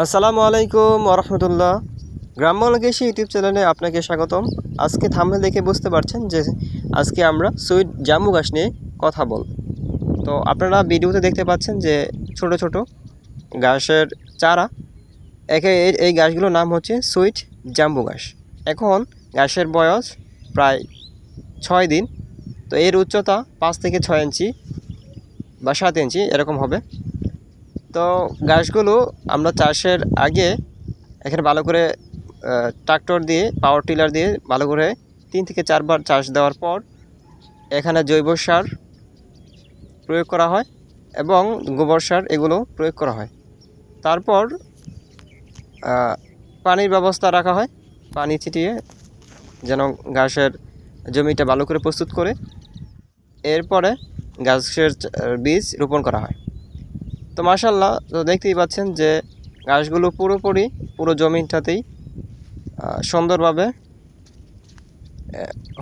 আসসালামু আলাইকুম ওরহমতুল্লাহ। গ্রাম্য কৃষি ইউটিউব চ্যানেলে আপনাকে স্বাগতম। আজকে থাম্বনেল দেখে বুঝতে পারছেন যে আজকে আমরা সুইট জাম্বু ঘাস নিয়ে কথা বলব। তো আপনারা ভিডিওতে দেখতে পাচ্ছেন যে ছোট ছোট ঘাসের চারা, এই গাছগুলোর নাম হচ্ছে সুইট জাম্বু ঘাস। এখন ঘাসের বয়স প্রায় 6 দিন। তো এর উচ্চতা 5 থেকে 6 ইঞ্চি বা 7 ইঞ্চি এরকম হবে। তো ঘাসগুলো আমরা চাষের আগে এখানে ভালো করে ট্রাক্টর দিয়ে, পাওয়ার টিলার দিয়ে ভালো করে 3 থেকে 4 বার চাষ দেওয়ার পর এখানে জৈব সার প্রয়োগ করা হয় এবং গোবর সার এগুলো প্রয়োগ করা হয়। তারপর পানির ব্যবস্থা রাখা হয়, পানি ছিটিয়ে যেন ঘাসের জমিটা ভালো করে প্রস্তুত করে এরপরে ঘাসের বীজ রোপণ করা হয়। তো মাশাআল্লাহ, তো দেখতেই পাচ্ছেন যে ঘাসগুলো পুরো জমিটাতেই সুন্দরভাবে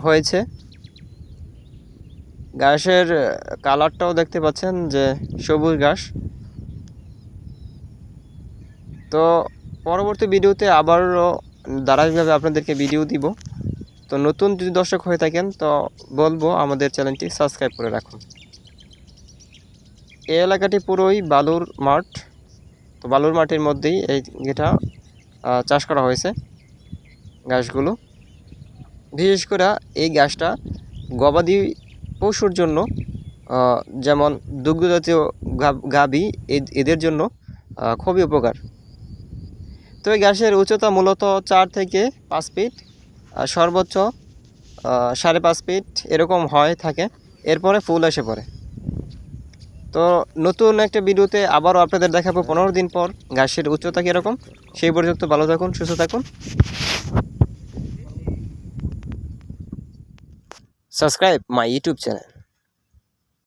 হয়েছে। ঘাসের কালারটাও দেখতে পাচ্ছেন যে সবুজ ঘাস। তো পরবর্তী ভিডিওতে আবারও ধারাবাহিকভাবে আপনাদেরকে ভিডিও দিব। তো নতুন যদি দর্শক হয়ে থাকেন তো বলবো আমাদের চ্যানেলটি সাবস্ক্রাইব করে রাখুন। এই এলাকাটি পুরোই বালুর মাঠ। তো বালুর মাটির মধ্যেই এটা চাষ করা হয়েছে ঘাসগুলো। বিশেষ করে এই ঘাসটা গবাদি পশুর জন্য, যেমন দুগ্ধজাতীয় গাভী, এদের জন্য খুবই উপকার। তো এই ঘাসের উচ্চতা মূলত 4 থেকে 5 ফিট, সর্বোচ্চ 5.5 ফিট এরকম থাকে। এরপরে ফুল এসে পড়ে। তো নতুন একটা ভিডিওতে আবারও আপনাদের দেখাবো 15 দিন পর ঘাসের উচ্চতা কীরকম। সেই পর্যন্ত ভালো থাকুন, সুস্থ থাকুন। Subscribe my YouTube channel.